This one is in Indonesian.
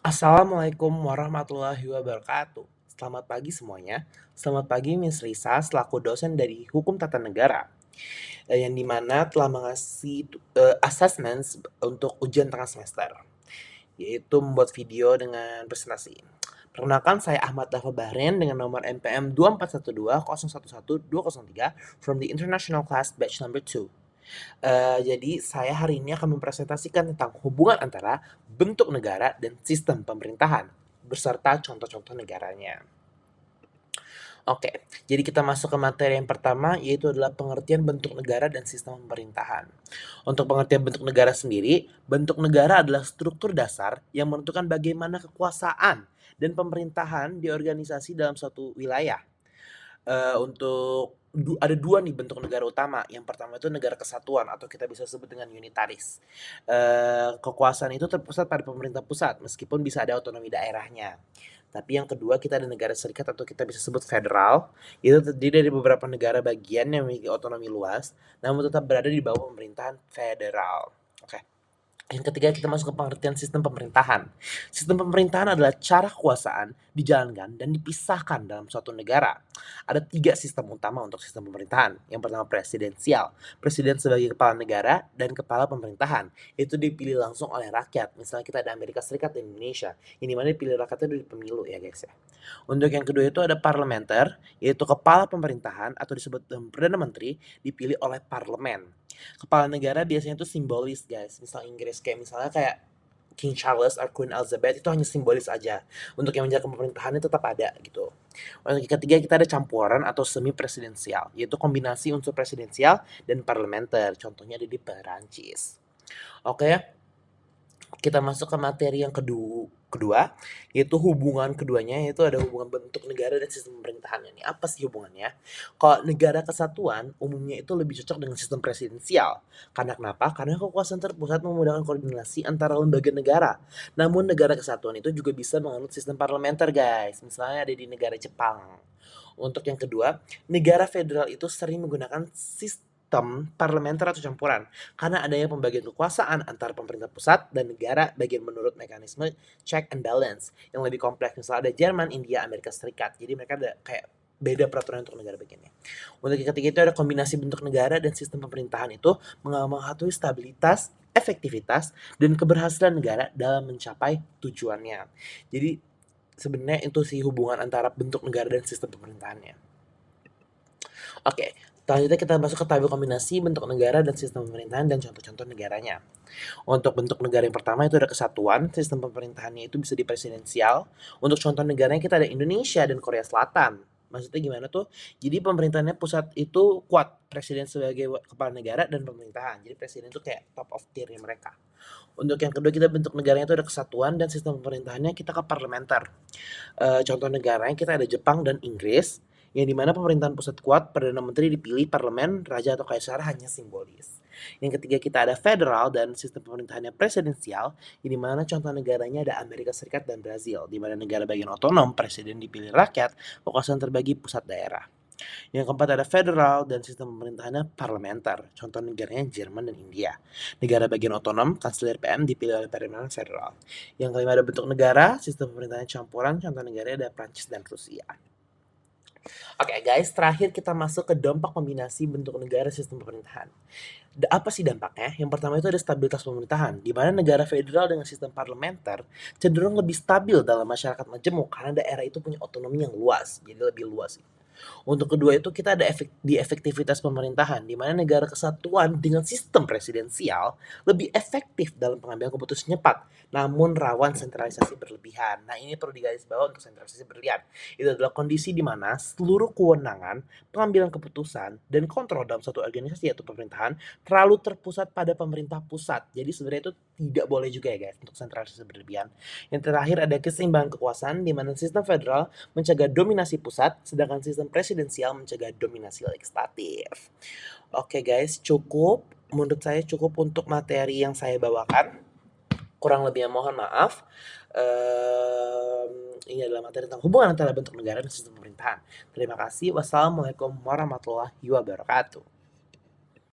Assalamualaikum warahmatullahi wabarakatuh. Selamat pagi semuanya. Selamat pagi Miss Risa selaku dosen dari Hukum Tata Negara yang dimana telah mengasih assessment untuk ujian tengah semester, yaitu membuat video dengan presentasi. Perkenalkan saya Ahmad Dafa Bahren dengan nomor NPM 24120111203 from the International Class Batch number 2. Jadi saya hari ini akan mempresentasikan tentang hubungan antara bentuk negara dan sistem pemerintahan, beserta contoh-contoh negaranya. Oke, jadi kita masuk ke materi yang pertama, yaitu adalah pengertian bentuk negara dan sistem pemerintahan. Untuk pengertian bentuk negara sendiri, bentuk negara adalah struktur dasar yang menentukan bagaimana kekuasaan dan pemerintahan diorganisasi dalam suatu wilayah. Untuk ada dua nih bentuk negara utama. Yang pertama itu negara kesatuan atau kita bisa sebut dengan unitaris. Kekuasaan itu terpusat pada pemerintah pusat meskipun bisa ada otonomi daerahnya. Tapi yang kedua kita ada negara serikat atau kita bisa sebut federal. Itu terdiri dari beberapa negara bagian yang memiliki otonomi luas namun tetap berada di bawah pemerintahan federal. Oke. Yang ketiga kita masuk ke pengertian sistem pemerintahan. Sistem pemerintahan adalah cara kekuasaan dijalankan dan dipisahkan dalam suatu negara. Ada 3 sistem utama untuk sistem pemerintahan. Yang pertama presidensial. Presiden sebagai kepala negara dan kepala pemerintahan. Itu dipilih langsung oleh rakyat. Misalnya kita ada Amerika Serikat dan Indonesia. Ini mana dipilih rakyatnya dari pemilu ya guys ya. Untuk yang kedua itu ada parlementer, yaitu kepala pemerintahan atau disebut Perdana Menteri dipilih oleh parlemen. Kepala negara biasanya itu simbolis guys. Misal Inggris misalnya kayak King Charles atau Queen Elizabeth itu hanya simbolis aja. Untuk yang menjalankan pemerintahannya tetap ada gitu. Untuk yang ketiga kita ada campuran atau semi presidensial, yaitu kombinasi unsur presidensial dan parlementer. Contohnya ada di Perancis. Oke, kita masuk ke materi yang kedua, yaitu hubungan keduanya, yaitu ada hubungan bentuk negara dan sistem pemerintahannya. Nih, apa sih hubungannya? Kalau negara kesatuan umumnya itu lebih cocok dengan sistem presidensial. Karena kenapa? Karena kekuasaan terpusat memudahkan koordinasi antara lembaga negara. Namun negara kesatuan itu juga bisa menganut sistem parlementer, guys. Misalnya ada di negara Jepang. Untuk yang kedua, negara federal itu sering menggunakan sistem parlementer atau campuran karena adanya pembagian kekuasaan antara pemerintah pusat dan negara bagian menurut mekanisme check and balance yang lebih kompleks. Misalnya ada Jerman, India, Amerika Serikat. Jadi mereka ada kayak beda peraturan untuk negara bagiannya. Untuk yang ketiga itu ada kombinasi bentuk negara dan sistem pemerintahan itu mengamati stabilitas, efektivitas, dan keberhasilan negara dalam mencapai tujuannya. Jadi sebenarnya itu sih hubungan antara bentuk negara dan sistem pemerintahannya. Oke, selanjutnya kita masuk ke tabel kombinasi bentuk negara dan sistem pemerintahan dan contoh-contoh negaranya. Untuk bentuk negara yang pertama itu ada kesatuan, sistem pemerintahannya itu bisa di presidensial. Untuk contoh negaranya kita ada Indonesia dan Korea Selatan. Maksudnya gimana tuh? Jadi pemerintahannya pusat itu kuat, presiden sebagai kepala negara dan pemerintahan. Jadi presiden itu kayak top of tier-nya mereka. Untuk yang kedua kita bentuk negaranya itu ada kesatuan dan sistem pemerintahannya kita ke parlementer. Contoh negaranya kita ada Jepang dan Inggris, yang dimana pemerintahan pusat kuat, Perdana Menteri dipilih, parlemen, raja atau kaisar hanya simbolis. Yang ketiga kita ada federal dan sistem pemerintahannya presidensial, yang dimana contoh negaranya ada Amerika Serikat dan Brazil, di mana negara bagian otonom, presiden dipilih rakyat, kekuasaan terbagi pusat daerah. Yang keempat ada federal dan sistem pemerintahannya parlementer. Contoh negaranya Jerman dan India. Negara bagian otonom, kanselir PM dipilih oleh parlemen federal. Yang kelima ada bentuk negara, sistem pemerintahannya campuran. Contoh negaranya ada Prancis dan Rusia. Oke guys, terakhir kita masuk ke dampak kombinasi bentuk negara sistem pemerintahan. Apa sih dampaknya? Yang pertama itu ada stabilitas pemerintahan, di mana negara federal dengan sistem parlementer cenderung lebih stabil dalam masyarakat majemuk karena daerah itu punya otonomi yang luas, jadi lebih luas. Untuk kedua itu kita ada di efektivitas pemerintahan, di mana negara kesatuan dengan sistem presidensial lebih efektif dalam pengambilan keputusan cepat, namun rawan sentralisasi berlebihan. Nah ini perlu digarisbawahi untuk sentralisasi berlebihan. Itu adalah kondisi di mana seluruh kewenangan, pengambilan keputusan, dan kontrol dalam suatu organisasi atau pemerintahan terlalu terpusat pada pemerintah pusat. Jadi sebenarnya itu tidak boleh juga ya guys untuk sentralisasi berlebihan. Yang terakhir ada keseimbangan kekuasaan di mana sistem federal mencegah dominasi pusat, sedangkan sistem presidensial mencegah dominasi legislatif. Oke guys, cukup. Menurut saya cukup untuk materi yang saya bawakan. Kurang lebihnya mohon maaf. Ini adalah materi tentang hubungan antara bentuk negara dan sistem pemerintahan. Terima kasih. Wassalamualaikum warahmatullahi wabarakatuh.